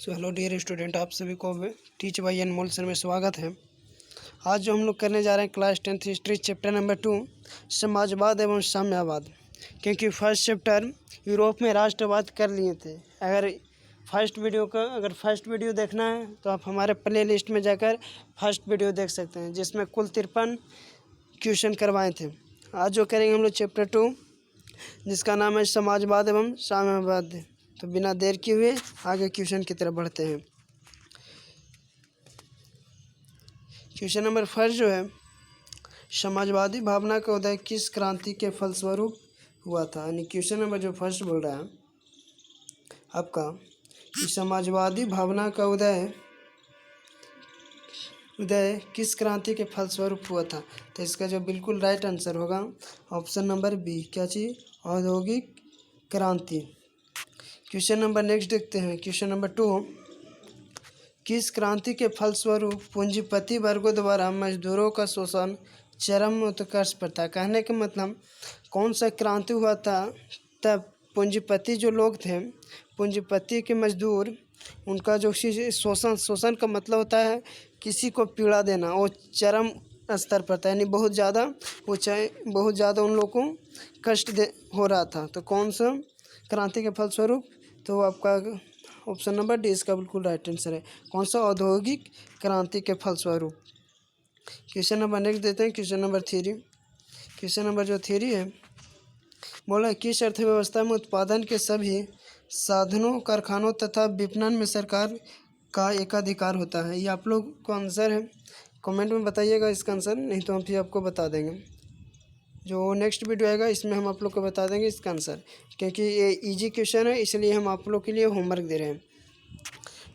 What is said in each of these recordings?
So hello dear student, आप सभी को टीच बाय अनमोल सर में स्वागत है। आज जो हम लोग करने जा रहे हैं class 10th history chapter number 2 समाजवाद एवं साम्यवाद। क्योंकि फर्स्ट चैप्टर यूरोप में राष्ट्रवाद कर लिए थे। अगर फर्स्ट वीडियो देखना है तो आप हमारे प्ले लिस्ट में जाकर फर्स्ट वीडियो देख सकते हैं, जिसमें कुल 53 क्वेश्चन करवाए थे। आज जो करेंगे हम लोग चैप्टर 2, जिसका नाम है समाजवाद एवं साम्यवाद। तो बिना देर किए हुए आगे क्वेश्चन की तरफ बढ़ते हैं। क्वेश्चन नंबर फर्स्ट जो है, समाजवादी भावना का उदय किस क्रांति के फलस्वरूप हुआ था। यानी क्वेश्चन नंबर जो फर्स्ट बोल रहा है आपका कि समाजवादी भावना का उदय किस क्रांति के फलस्वरूप हुआ था। तो इसका जो बिल्कुल राइट आंसर होगा ऑप्शन नंबर बी, क्या चीज़, औद्योगिक क्रांति। क्वेश्चन नंबर नेक्स्ट देखते हैं। क्वेश्चन नंबर 2, किस क्रांति के फलस्वरूप पूंजीपति वर्गों द्वारा मजदूरों का शोषण चरम उत्कर्ष पर था। कहने का मतलब कौन सा क्रांति हुआ था तब पूंजीपति जो लोग थे, पूंजीपति के मजदूर, उनका जो शोषण का मतलब होता है किसी को पीड़ा देना, वो चरम स्तर पर था। यानी बहुत ज़्यादा उन लोगों को कष्ट हो रहा था। तो कौन सा क्रांति के फलस्वरूप, तो आपका ऑप्शन नंबर डी इसका बिल्कुल राइट आंसर है। कौन सा, औद्योगिक क्रांति के फलस्वरूप। क्वेश्चन नंबर नेक्स्ट देते हैं। Question number 3। क्वेश्चन नंबर जो 3 है, बोला किस अर्थव्यवस्था में उत्पादन के सभी साधनों, कारखानों तथा विपणन में सरकार का एकाधिकार होता है। ये आप लोग को आंसर है, कमेंट में बताइएगा इसका आंसर, नहीं तो हम फिर आपको बता देंगे। जो नेक्स्ट वीडियो आएगा इसमें हम आप लोग को बता देंगे इसका आंसर, क्योंकि ये इजी क्वेश्चन है, इसलिए हम आप लोग के लिए होमवर्क दे रहे हैं।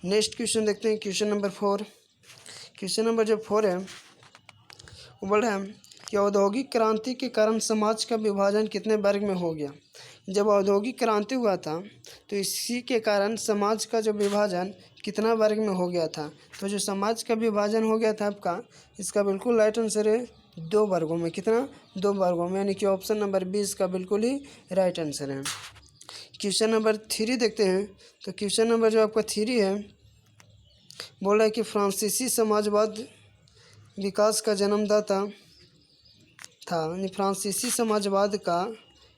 नेक्स्ट क्वेश्चन देखते हैं। Question number 4। क्वेश्चन नंबर जो 4 है वो बोल रहा है कि औद्योगिक क्रांति के कारण समाज का विभाजन कितने वर्ग में हो गया। जब औद्योगिक क्रांति हुआ था तो इसी के कारण समाज का जो विभाजन कितना वर्ग में हो गया था। तो जो समाज का विभाजन हो गया था आपका, इसका बिल्कुल राइट आंसर है 2 वर्गों में। कितना, 2 वर्गों में, यानी कि ऑप्शन नंबर बी इसका बिल्कुल ही राइट आंसर है। क्वेश्चन नंबर 3 देखते हैं। तो क्वेश्चन नंबर जो आपका 3 है, बोल रहा है कि फ्रांसीसी समाजवाद विकास का जन्मदाता था। यानी फ्रांसीसी समाजवाद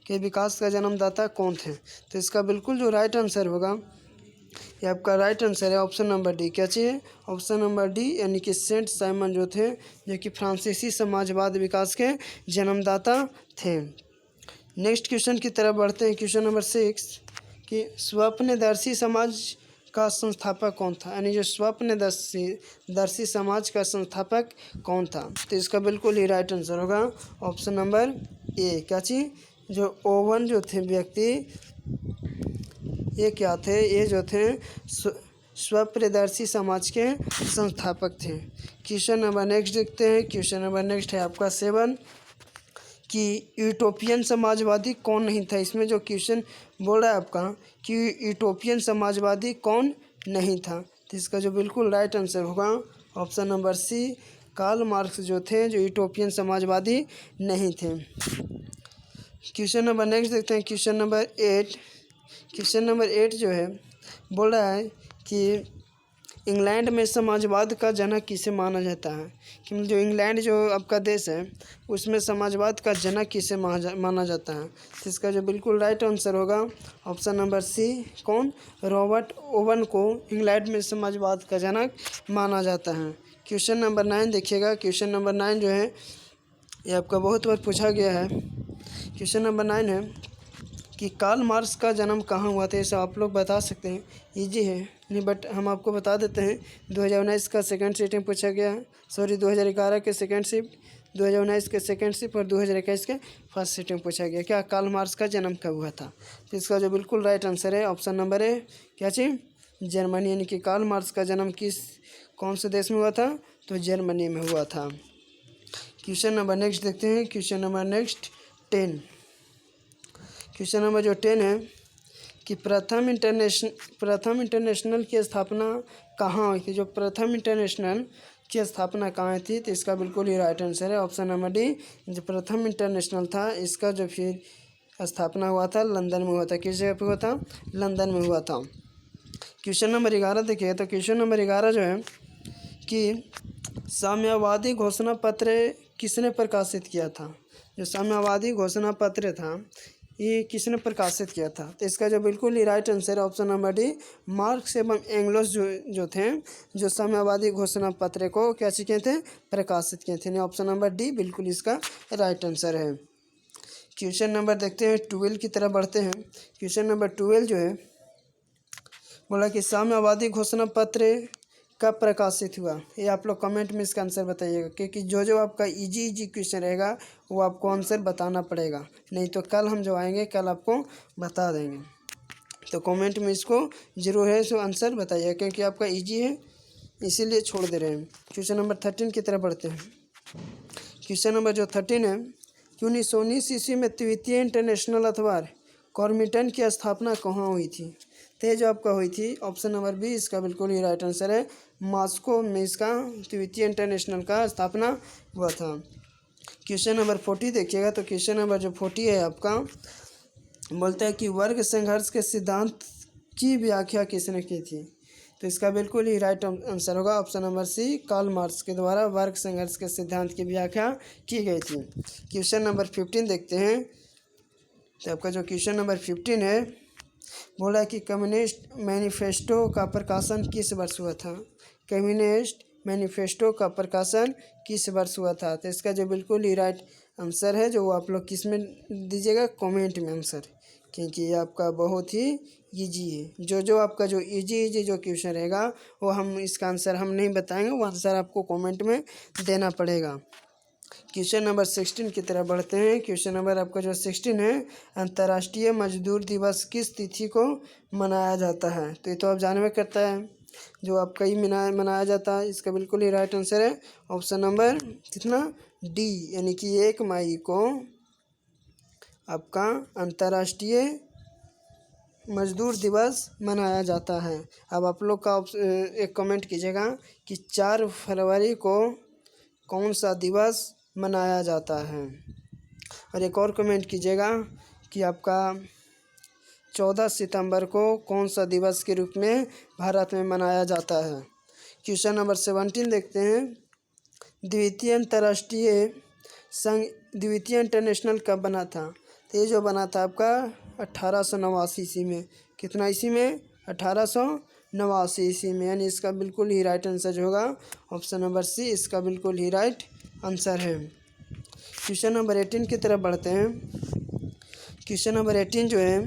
के विकास का जन्मदाता कौन थे। तो इसका बिल्कुल जो राइट आंसर होगा, ये आपका राइट आंसर है ऑप्शन नंबर डी। क्या चाहिए, ऑप्शन नंबर डी, यानी कि सेंट साइमन जो थे, जो कि फ्रांसीसी समाजवाद विकास के जन्मदाता थे। नेक्स्ट क्वेश्चन की तरफ बढ़ते हैं। क्वेश्चन नंबर 6 कि स्वप्नदर्शी समाज का संस्थापक कौन था। यानी जो स्वप्नदर्शी समाज का संस्थापक कौन था। तो इसका बिल्कुल ही राइट आंसर होगा ऑप्शन नंबर ए। क्या चीज़, जो ओवन जो थे व्यक्ति, ये क्या थे, ये जो थे स्वप्नदर्शी समाज के संस्थापक थे। क्वेश्चन नंबर नेक्स्ट देखते हैं। क्वेश्चन नंबर नेक्स्ट है आपका 7 कि यूटोपियन समाजवादी कौन नहीं था। इसमें जो क्वेश्चन बोल रहा है आपका कि यूटोपियन समाजवादी कौन नहीं था, तो इसका जो बिल्कुल राइट आंसर होगा option number C, Karl Marx जो थे, जो यूटोपियन समाजवादी नहीं थे। क्वेश्चन नंबर नेक्स्ट देखते हैं। Question number 8। क्वेश्चन नंबर 8 जो है, बोल रहा है कि इंग्लैंड में समाजवाद का जनक किसे माना जाता है। कि जो इंग्लैंड जो आपका देश है, उसमें समाजवाद का जनक किसे माना जाता है। तो इसका जो बिल्कुल राइट आंसर होगा ऑप्शन नंबर सी, कौन, रॉबर्ट ओवन को इंग्लैंड में समाजवाद का जनक माना जाता है। क्वेश्चन नंबर 9 देखिएगा। क्वेश्चन नंबर 9 जो है, ये आपका बहुत बार पूछा गया है। क्वेश्चन नंबर 9 है कि कार्ल मार्क्स का जन्म कहाँ हुआ था। ये सब आप लोग बता सकते हैं, इजी है नहीं, बट हम आपको बता देते हैं। 2019 का सेकंड शिफ्ट पूछा गया है, 2011 के सेकंड शिफ्ट, 2019 के सेकंड शिफ्ट और 2021 के फर्स्ट शिफ्ट में पूछा गया क्या कार्ल मार्क्स का जन्म कब हुआ था। तो इसका जो बिल्कुल राइट आंसर है ऑप्शन नंबर ए, क्या चीज़, जर्मनी। यानी कि कार्ल मार्क्स का जन्म कौन से देश में हुआ था, तो जर्मनी में हुआ था। क्वेश्चन नंबर नेक्स्ट देखते हैं। Question number next 10। Question number जो 10 है कि प्रथम इंटरनेशनल की स्थापना कहाँ हुई थी। जो प्रथम इंटरनेशनल की स्थापना कहाँ थी, तो इसका बिल्कुल ही राइट आंसर है ऑप्शन नंबर डी। जो प्रथम इंटरनेशनल था, इसका जो फिर स्थापना हुआ था लंदन में हुआ था। किस जगह पे हुआ था, लंदन में हुआ था। क्वेश्चन नंबर 11 देखिए, तो क्वेश्चन नंबर 11 जो है कि साम्यवादी घोषणा पत्र किसने प्रकाशित किया था। जो साम्यवादी घोषणा पत्र था ये किसने प्रकाशित किया था, तो इसका जो बिल्कुल ही राइट आंसर है ऑप्शन नंबर डी, मार्क्स एवं एंग्लोस जो थे, जो साम्यवादी घोषणा पत्र को क्या किए थे, प्रकाशित किए थे। ऑप्शन नंबर डी बिल्कुल इसका राइट आंसर है। क्वेश्चन नंबर देखते हैं 12 की तरफ बढ़ते हैं। क्वेश्चन नंबर 12 जो है बोला कि साम्यवादी घोषणा पत्र कब प्रकाशित हुआ। ये आप लोग कमेंट में इसका आंसर बताइएगा, क्योंकि जो आपका इजी क्वेश्चन रहेगा वो आपको आंसर बताना पड़ेगा, नहीं तो कल हम जो आएंगे कल आपको बता देंगे। तो कमेंट में इसको जरूर है सो आंसर बताइएगा, क्योंकि आपका इजी है इसीलिए छोड़ दे रहे हैं। क्वेश्चन नंबर 13 की तरफ बढ़ते हैं। क्वेश्चन नंबर जो 13 है कि 1919 ईस्वी में तृतीय इंटरनेशनल अखबार कॉरमिटन की स्थापना कहाँ हुई थी। तो जो आपका हुई थी ऑप्शन नंबर बी इसका बिल्कुल ही राइट आंसर है, मॉस्को में इसका तृतीय इंटरनेशनल का स्थापना हुआ था। क्वेश्चन नंबर 40 देखिएगा, तो क्वेश्चन नंबर जो 40 है आपका बोलता है कि वर्ग संघर्ष के सिद्धांत की व्याख्या किसने की थी। तो इसका बिल्कुल ही राइट आंसर होगा option number C, Karl Marx के द्वारा वर्ग संघर्ष के सिद्धांत की व्याख्या की गई थी। क्वेश्चन नंबर 15 देखते हैं, तो आपका जो क्वेश्चन नंबर 15 है बोला कि कम्युनिस्ट मैनिफेस्टो का प्रकाशन किस वर्ष हुआ था। कम्युनिस्ट मैनिफेस्टो का प्रकाशन किस वर्ष हुआ था। तो इसका जो बिल्कुल ही राइट आंसर है जो आप लोग किस में दीजिएगा, कमेंट में आंसर, क्योंकि ये आपका बहुत ही इजी है। जो आपका जो इजी जो क्वेश्चन रहेगा वो हम इसका आंसर हम नहीं बताएंगे, वो आंसर आपको कमेंट में देना पड़ेगा। क्वेश्चन नंबर 16 की तरफ बढ़ते हैं। क्वेश्चन नंबर आपका जो 16 है, अंतर्राष्ट्रीय मजदूर दिवस किस तिथि को मनाया जाता है। तो ये तो आप जानवे करता है, जो आपका ही मनाया जाता है। इसका बिल्कुल ही राइट आंसर है ऑप्शन नंबर कितना, डी, यानी कि 1 मई को आपका अंतर्राष्ट्रीय मजदूर दिवस मनाया जाता है। अब आप लोग का एक कमेंट कीजिएगा कि 4 फरवरी को कौन सा दिवस मनाया जाता है, और एक और कमेंट कीजिएगा कि आपका 14 सितंबर को कौन सा दिवस के रूप में भारत में मनाया जाता है। क्वेश्चन नंबर 17 देखते हैं, द्वितीय अंतर्राष्ट्रीय संघ द्वितीय इंटरनेशनल कब बना था। तो ये जो बना था आपका 1889 ईस्वी में। कितना ईस्वी में, 1889 ईस्वी में, यानी इसका बिल्कुल ही राइट आंसर जो होगा ऑप्शन नंबर सी, इसका बिल्कुल ही राइट आंसर है। क्वेश्चन नंबर 18 की तरफ बढ़ते हैं। क्वेश्चन नंबर 18 जो है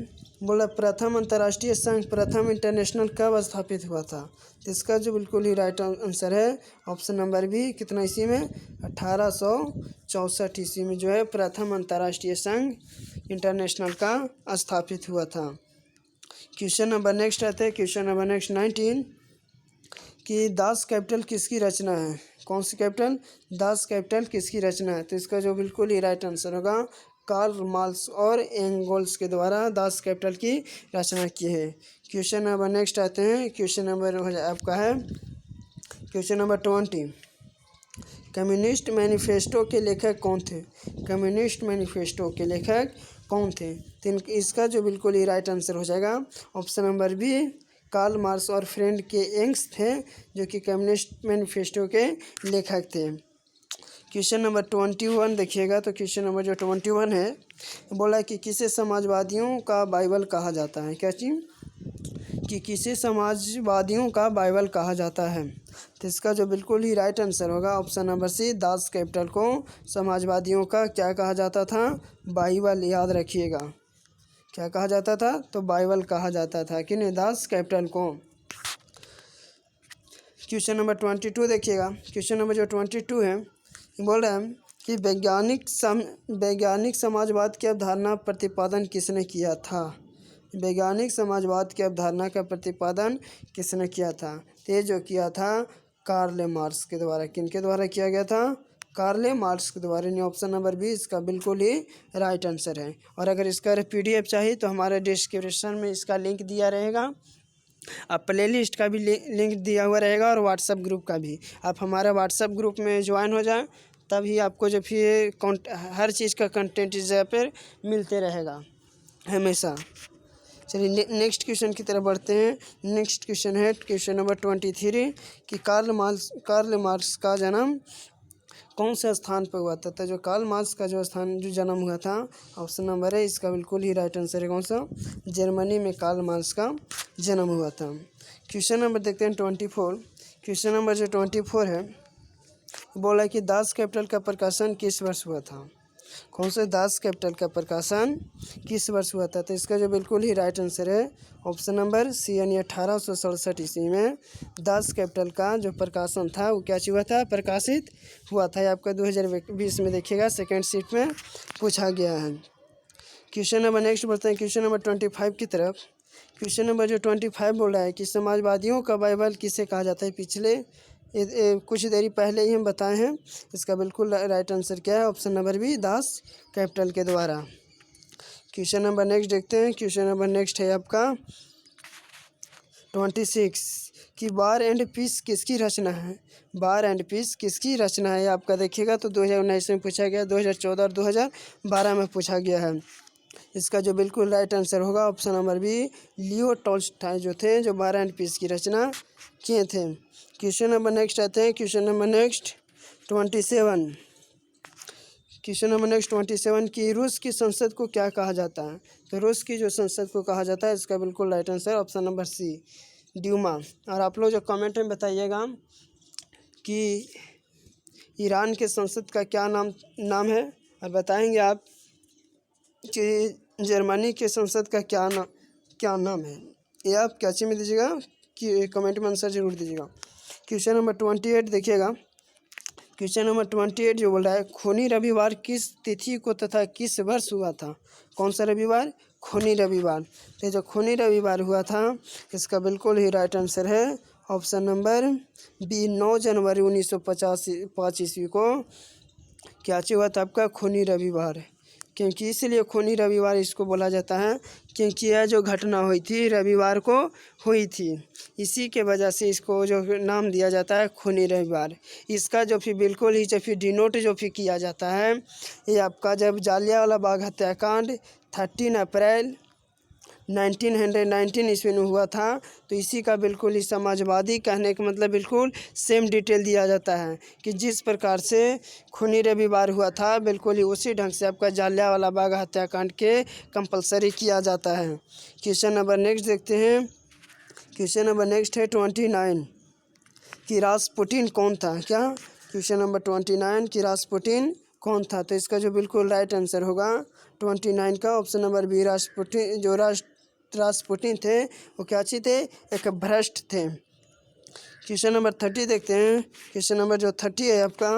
बोला प्रथम अंतर्राष्ट्रीय संघ प्रथम इंटरनेशनल कब स्थापित हुआ था। तो इसका जो बिल्कुल ही राइट आंसर है ऑप्शन नंबर बी, कितना ईस्वी में, 1864 ईस्वी में जो है प्रथम अंतर्राष्ट्रीय संघ इंटरनेशनल का स्थापित हुआ था। क्वेश्चन नंबर नेक्स्ट आते हैं। क्वेश्चन नंबर नेक्स्ट 19 कि दास कैपिटल किसकी रचना है। कौन सी कैपिटल, दास कैपिटल किसकी रचना है। तो इसका जो बिल्कुल ही राइट आंसर होगा कार्ल मार्क्स और एंगल्स के द्वारा दास कैपिटल की रचना की है। क्वेश्चन नंबर नेक्स्ट आते हैं। क्वेश्चन नंबर आपका है क्वेश्चन नंबर 20, कम्युनिस्ट मैनिफेस्टो के लेखक कौन थे। कम्युनिस्ट मैनिफेस्टो के लेखक कौन थे। तो इसका जो बिल्कुल ही राइट आंसर हो जाएगा option number B, Karl Marx और फ्रेंड के एंग्स थे, जो कि कम्युनिस्ट मैनिफेस्टो के लेखक थे। क्वेश्चन नंबर 21 देखिएगा, तो क्वेश्चन नंबर जो 21 है बोला कि किसे समाजवादियों का बाइबल कहा जाता है। क्या चीज़, कि किसे समाजवादियों का बाइबल कहा जाता है। तो इसका जो बिल्कुल ही राइट आंसर होगा option number C, Das Kapital को समाजवादियों का क्या कहा जाता था, बाइबल। याद रखिएगा क्या कहा जाता था, तो बाइबल कहा जाता था, कि नहीं, दास कैपिटल को। क्वेश्चन नंबर 22 देखिएगा। क्वेश्चन नंबर जो 22 है बोल रहा है कि वैज्ञानिक समाजवाद की अवधारणा प्रतिपादन किसने किया था। वैज्ञानिक समाजवाद की अवधारणा का प्रतिपादन किसने किया था। तो ये जो किया था कार्ल मार्क्स के द्वारा। किनके द्वारा किया गया था, कार्ल मार्क्स के द्वारा। यानी ऑप्शन नंबर बी इसका बिल्कुल ही राइट आंसर है। और अगर इसका PDF चाहिए तो हमारे डिस्क्रिप्शन में इसका लिंक दिया रहेगा, आप प्लेलिस्ट का भी लिंक दिया हुआ रहेगा, और व्हाट्सएप ग्रुप का भी। आप हमारा व्हाट्सएप ग्रुप में ज्वाइन हो जाए, तभी आपको जो फिर हर चीज़ का कंटेंट इस जगह पर मिलते रहेगा हमेशा। चलिए नेक्स्ट क्वेश्चन की तरफ बढ़ते हैं। नेक्स्ट क्वेश्चन है क्वेश्चन नंबर 23 कि कार्ल मार्क्स का जन्म कौन से स्थान पर हुआ था। तो जो कार्ल मार्क्स का जो जन्म हुआ था, ऑप्शन नंबर है इसका बिल्कुल ही राइट आंसर है कौन सा, जर्मनी में कार्ल मार्क्स का जन्म हुआ था। क्वेश्चन नंबर देखते हैं 24। क्वेश्चन नंबर जो 24 है बोला कि दास कैपिटल का प्रकाशन किस वर्ष हुआ था। कौन से दास कैपिटल का प्रकाशन किस वर्ष हुआ था। तो इसका जो बिल्कुल ही राइट आंसर है ऑप्शन नंबर सी यानी 1867 ईस्वी में दास कैपिटल का जो प्रकाशन था वो क्या हुआ था, प्रकाशित हुआ था। ये आपका 2020 में देखिएगा सेकेंड सीट में पूछा गया है। क्वेश्चन नंबर नेक्स्ट बढ़ते हैं क्वेश्चन नंबर 25 की तरफ। क्वेश्चन नंबर जो 25 बोल रहा है कि समाजवादियों का बाइबल किसे कहा जाता है। पिछले कुछ देरी पहले ही हम बताए हैं। इसका बिल्कुल राइट आंसर क्या है, option number B Das Kapital के द्वारा। क्वेश्चन नंबर नेक्स्ट देखते हैं। क्वेश्चन नंबर नेक्स्ट है आपका 26 कि वार एंड पीस किसकी रचना है। वार एंड पीस किसकी रचना है आपका देखिएगा तो 2019 में पूछा गया, 2014 और 2012 में पूछा गया है। इसका जो बिल्कुल राइट आंसर होगा option number B Leo Tolstoy जो थे जो वार एंड पीस की रचना किए थे। क्वेश्चन नंबर नेक्स्ट आते हैं। Question number next 27। Question number next 27 कि रूस की संसद को क्या कहा जाता है। तो रूस की जो संसद को कहा जाता है इसका बिल्कुल right answer option number C Duma. और आप लोग जो कमेंट में बताइएगा कि ईरान के संसद का क्या नाम है और बताएंगे आप कि जर्मनी के संसद का क्या नाम है। ये आप कैसे में दीजिएगा कि कमेंट में आंसर जरूर दीजिएगा। क्वेश्चन नंबर 28 देखिएगा। क्वेश्चन नंबर 28 जो बोल रहा है खूनी रविवार किस तिथि को तथा किस वर्ष हुआ था। कौन सा रविवार, खूनी रविवार। तो जो खूनी रविवार हुआ था इसका बिल्कुल ही राइट आंसर है ऑप्शन नंबर बी 9 जनवरी 1955 ईस्वी को क्या हुआ था आपका खूनी रविवार। क्योंकि इसलिए खूनी रविवार इसको बोला जाता है क्योंकि यह जो घटना हुई थी रविवार को हुई थी, इसी के वजह से इसको जो नाम दिया जाता है खूनी रविवार। इसका जो फिर बिल्कुल ही जो फिर डिनोट जो फिर किया जाता है ये आपका जब जालियांवाला बाग हत्याकांड 13 अप्रैल 1919 ईस्वी में हुआ था तो इसी का बिल्कुल ही समाजवादी कहने का मतलब बिल्कुल सेम डिटेल दिया जाता है कि जिस प्रकार से खूनी रविवार हुआ था बिल्कुल ही उसी ढंग से आपका जालियांवाला बाग हत्याकांड के कंपलसरी किया जाता है। क्वेश्चन नंबर नेक्स्ट देखते हैं। क्वेश्चन नंबर नेक्स्ट है 29 कि रास्पुटिन कौन था। क्या क्वेश्चन नंबर 29 कि रास्पुटिन कौन था। तो इसका जो बिल्कुल राइट आंसर होगा 29 का ऑप्शन नंबर बी रास्पुटिन। जो रास्पुटिन थे वो क्या थे, एक भ्रष्ट थे। क्वेश्चन नंबर 30 देखते हैं। क्वेश्चन नंबर जो 30 है आपका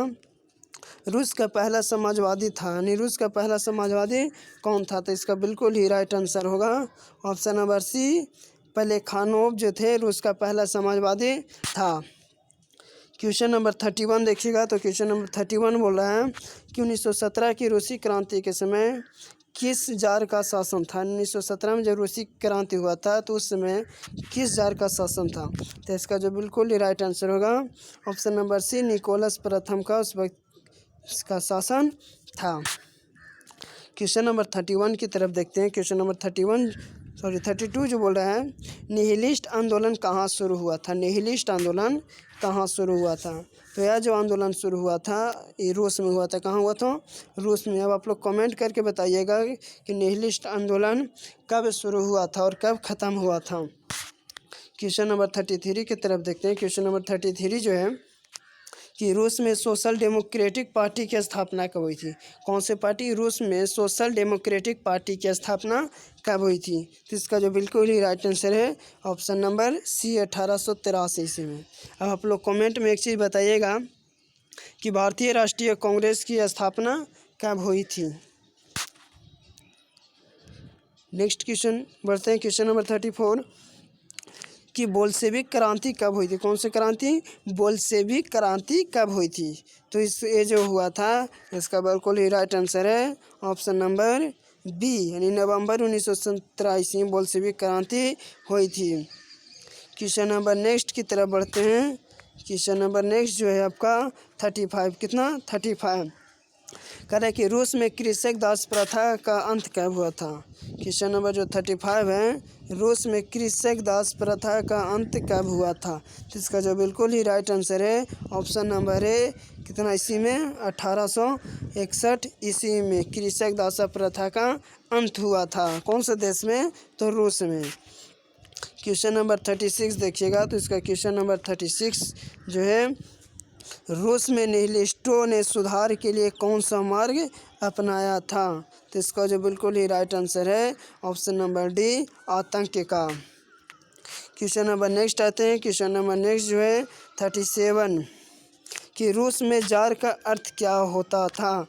रूस का पहला समाजवादी था, यानी रूस का पहला समाजवादी कौन था। तो इसका बिल्कुल ही राइट आंसर होगा ऑप्शन नंबर सी प्लेखानोव जो थे रूस का पहला समाजवादी था। क्वेश्चन नंबर 31 देखिएगा। तो क्वेश्चन नंबर 31 बोल रहा है कि 1917 की रूसी क्रांति के समय किस जार का शासन था। 1917 में जब रूसी क्रांति हुआ था तो उस समय किस जार का शासन था। तो इसका जो बिल्कुल ही राइट आंसर होगा ऑप्शन नंबर सी निकोलस प्रथम का उस वक्त इसका शासन था। क्वेश्चन नंबर 31 की तरफ देखते हैं। क्वेश्चन नंबर 32 जो बोल रहा है निहिलिस्ट आंदोलन कहाँ शुरू हुआ था। निहिलिस्ट आंदोलन कहाँ शुरू हुआ था। तो यह जो आंदोलन शुरू हुआ था ये रूस में हुआ था। कहाँ हुआ था, रूस में। अब आप लोग कमेंट करके बताइएगा कि निहिलिस्ट आंदोलन कब शुरू हुआ था और कब ख़त्म हुआ था। क्वेश्चन नंबर 33 की तरफ देखते हैं। क्वेश्चन नंबर 33 जो है कि रूस में सोशल डेमोक्रेटिक पार्टी की स्थापना कब हुई थी। कौन से पार्टी, रूस में सोशल डेमोक्रेटिक पार्टी की स्थापना कब हुई थी। तो इसका जो बिल्कुल ही राइट आंसर है ऑप्शन नंबर सी 1883 ईस्वी में। अब आप लोग कमेंट में एक चीज़ बताइएगा कि भारतीय राष्ट्रीय कांग्रेस की स्थापना कब हुई थी। नेक्स्ट क्वेश्चन बढ़ते हैं। क्वेश्चन नंबर 34 कि बोल्शेविक क्रांति कब हुई थी। कौन सी क्रांति, बोल्शेविक क्रांति कब हुई थी। तो ये जो हुआ था इसका बिल्कुल ही राइट आंसर है ऑप्शन नंबर बी यानी नवंबर 1917 ईस्वी में बोल्शेविक क्रांति हुई थी। क्वेश्चन नंबर नेक्स्ट की तरफ बढ़ते हैं। क्वेश्चन नंबर नेक्स्ट जो है आपका 35 कितना 35 कह रहे कि रूस में कृषक दास प्रथा का अंत कब हुआ था। क्वेश्चन नंबर जो 35 है, रूस में कृषक दास प्रथा का अंत कब हुआ था। तो इसका जो बिल्कुल ही राइट आंसर है ऑप्शन नंबर है कितना ईस्वी में, 1861 ईस्वी में कृषक दास प्रथा का अंत हुआ था। कौन से देश में, तो रूस में। क्वेश्चन नंबर 36 देखिएगा, तो इसका क्वेश्चन नंबर 36 जो है, रूस में निहिलिस्टों ने सुधार के लिए कौन सा मार्ग अपनाया था। तो इसका जो बिल्कुल ही राइट आंसर है ऑप्शन नंबर डी, आतंक का। क्वेश्चन नंबर नेक्स्ट आते हैं। क्वेश्चन नंबर नेक्स्ट जो है 37 कि रूस में जार का अर्थ क्या होता था।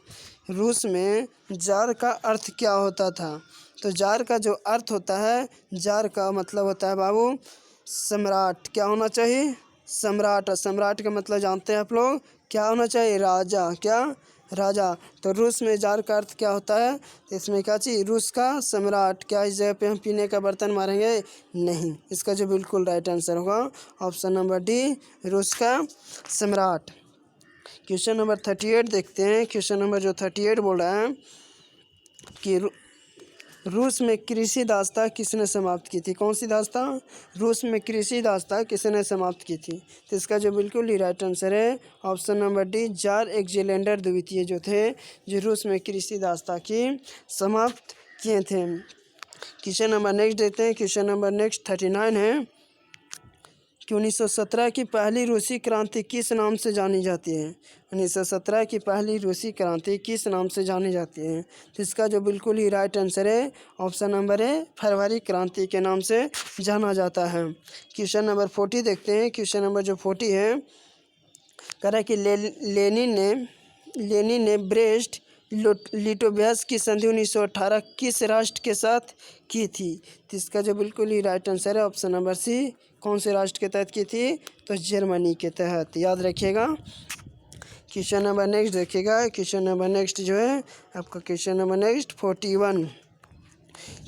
रूस में जार का अर्थ क्या होता था। तो जार का जो अर्थ होता है, जार का मतलब होता है बाबू सम्राट। क्या होना चाहिए, सम्राट। सम्राट का मतलब जानते हैं आप लोग, क्या होना चाहिए, राजा। क्या, राजा। तो रूस में जार का अर्थ क्या होता है, तो इसमें क्या चाहिए, रूस का सम्राट। क्या इस जगह पे हम पीने का बर्तन मारेंगे, नहीं। इसका जो बिल्कुल राइट आंसर होगा ऑप्शन नंबर डी, रूस का सम्राट। क्वेश्चन नंबर 38 देखते हैं। क्वेश्चन नंबर जो 38 बोल रहा है कि रूस में कृषि दासता किसने समाप्त की थी। कौन सी दासता, रूस में कृषि दासता किसने समाप्त की थी। तो इसका जो बिल्कुल ही राइट आंसर है option number D, jar Alexander द्वितीय जो थे, जो रूस में कृषि दासता की समाप्त किए थे। क्वेश्चन नंबर नेक्स्ट देखते हैं। क्वेश्चन नंबर नेक्स्ट 39 है कि 1917 की पहली रूसी क्रांति किस नाम से जानी जाती है। 1917 की पहली रूसी क्रांति किस नाम से जानी जाती है। तो इसका जो बिल्कुल ही राइट आंसर है ऑप्शन नंबर है, फरवरी क्रांति के नाम से जाना जाता है। क्वेश्चन नंबर 40 देखते हैं। क्वेश्चन नंबर जो 40 है, कह रहा है कि लेनिन ने ब्रेस्ट लिटोव्स्की की संधि 1918 किस राष्ट्र के साथ की थी। तो इसका जो बिल्कुल ही राइट आंसर है ऑप्शन नंबर सी, कौन से राष्ट्र के तहत की थी, तो जर्मनी के तहत। याद रखिएगा। क्वेश्चन नंबर नेक्स्ट देखिएगा। क्वेश्चन नंबर नेक्स्ट जो है आपका, क्वेश्चन नंबर नेक्स्ट 41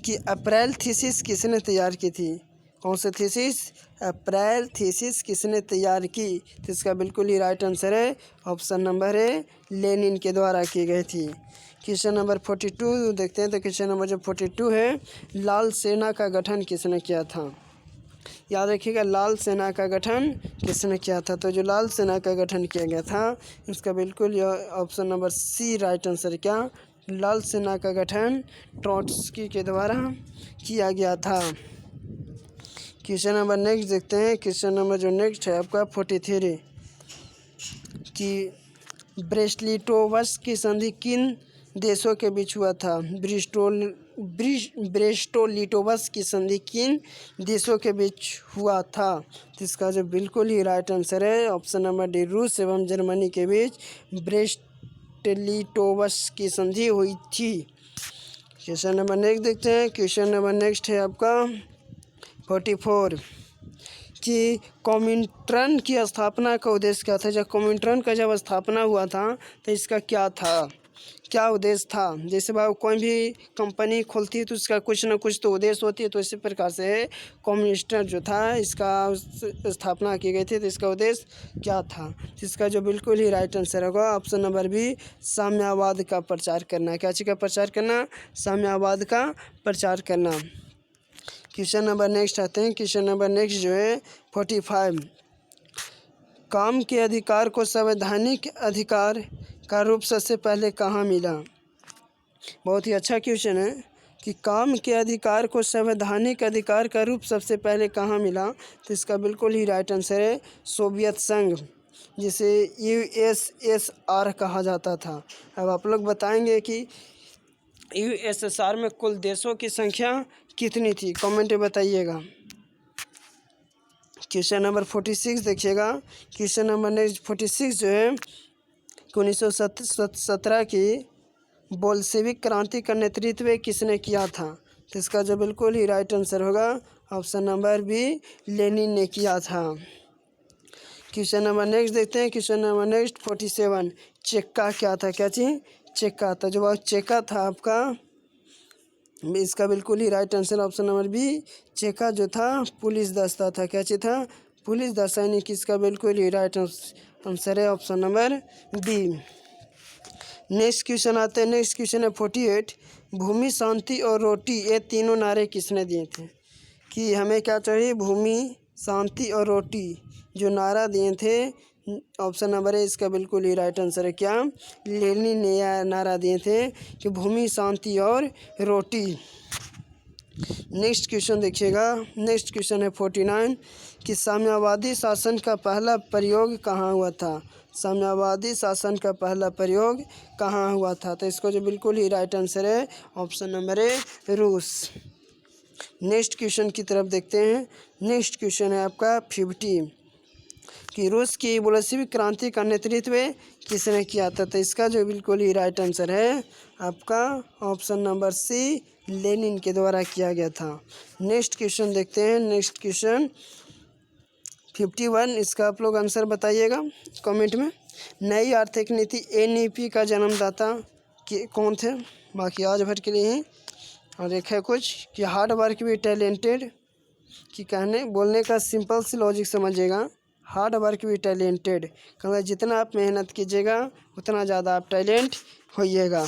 कि अप्रैल थीसिस किसने तैयार की थी। कौन सा थीसिस, अप्रैल थीसिस किसने तैयार की। तो इसका बिल्कुल ही राइट आंसर है ऑप्शन नंबर है, लेनिन के द्वारा की गई थी। क्वेश्चन नंबर 42 देखते हैं। तो क्वेश्चन नंबर जो 42 है, लाल सेना का गठन किसने किया था। याद रखिएगा, लाल सेना का गठन किसने किया था। तो जो लाल सेना का गठन किया गया था, इसका बिल्कुल option number C right answer. क्या, लाल सेना का गठन ट्रॉट्स्की के द्वारा किया गया था। क्वेश्चन नंबर नेक्स्ट देखते हैं। क्वेश्चन नंबर जो नेक्स्ट है आपका 43 कि ब्रेस्ट-लिटोव्स्की की संधि किन देशों के बीच हुआ था। ब्रेस्ट-लिटोव्स्की की संधि किन देशों के बीच हुआ था। तो इसका जो बिल्कुल ही राइट आंसर है ऑप्शन नंबर डी, रूस एवं जर्मनी के बीच ब्रेस्ट-लिटोव्स्की की संधि हुई थी। क्वेश्चन नंबर नेक्स्ट देखते हैं। क्वेश्चन नंबर नेक्स्ट है आपका 44 कि कॉमिंटर्न की स्थापना का उद्देश्य क्या था। जब कॉमिंटर्न का जब स्थापना हुआ था, तो इसका क्या था, क्या उद्देश्य था। जैसे भाई कोई भी कंपनी खोलती है तो उसका कुछ ना कुछ तो उद्देश्य होती है। तो इसी प्रकार से कॉमिंटर्न जो था, इसका स्थापना की गई थी, तो इसका उद्देश्य क्या था। इसका जो बिल्कुल ही राइट आंसर होगा ऑप्शन नंबर बी, साम्यवाद का प्रचार करना। क्या चीज़ का प्रचार करना, साम्यवाद का प्रचार करना। क्वेश्चन नंबर नेक्स्ट आते हैं। क्वेश्चन नंबर नेक्स्ट जो है 45 काम के अधिकार को संवैधानिक अधिकार का रूप सबसे पहले कहाँ मिला। बहुत ही अच्छा क्वेश्चन है कि काम के अधिकार को संवैधानिक अधिकार का रूप सबसे पहले कहाँ मिला। तो इसका बिल्कुल ही राइट आंसर है सोवियत संघ, जिसे USSR कहा जाता था। अब आप लोग बताएंगे कि USSR में कुल देशों की संख्या कितनी थी, कमेंट में बताइएगा। क्वेश्चन नंबर 46 देखिएगा। क्वेश्चन नंबर नेक्स्ट 46 जो है 1917 की बोल्शेविक क्रांति का नेतृत्व किसने किया था। तो इसका जो बिल्कुल ही राइट आंसर होगा ऑप्शन नंबर बी, लेनिन ने किया था। क्वेश्चन नंबर नेक्स्ट देखते हैं। क्वेश्चन नंबर नेक्स्ट 47 चेक्का क्या था। क्या चीज़, चेक्का था। जो चेक्का था आपका, इसका बिल्कुल ही right answer option number B, चेका जो था पुलिस दस्ता था। क्या चीज़ था, पुलिस दस्ता। यानी कि इसका बिल्कुल ही राइट आंसर है option number B. Next question आते हैं। नेक्स्ट क्वेश्चन है 48। भूमि, शांति और रोटी, ये तीनों नारे किसने दिए थे? कि हमें क्या चाहिए? भूमि, शांति और रोटी जो नारा दिए थे, ऑप्शन नंबर है इसका बिल्कुल ही राइट आंसर है। क्या? लेनिन ने यह नारा दिए थे कि भूमि, शांति और रोटी। नेक्स्ट क्वेश्चन देखिएगा। नेक्स्ट क्वेश्चन है 49 कि साम्यवादी शासन का पहला प्रयोग कहाँ हुआ था? साम्यवादी शासन का पहला प्रयोग कहाँ हुआ था? तो इसको जो बिल्कुल ही राइट आंसर है ऑप्शन नंबर है रूस। नेक्स्ट क्वेश्चन की तरफ देखते हैं। नेक्स्ट क्वेश्चन है आपका 50 कि रूस की बोल्शेविक क्रांति का नेतृत्व किसने किया था? तो इसका जो बिल्कुल ही राइट आंसर है आपका ऑप्शन नंबर सी, लेनिन के द्वारा किया गया था। नेक्स्ट क्वेश्चन देखते हैं। नेक्स्ट क्वेश्चन 51, इसका आप लोग आंसर बताइएगा कमेंट में। नई आर्थिक नीति NEP का जन्मदाता कौन थे? बाकी आज भर के लिए ही। और एक है कुछ कि हार्ड वर्क भी टैलेंटेड, कि कहने बोलने का सिंपल सी लॉजिक समझिएगा। हार्ड वर्क भी टैलेंटेड, जितना आप मेहनत कीजिएगा उतना ज़्यादा आप टैलेंट होइएगा।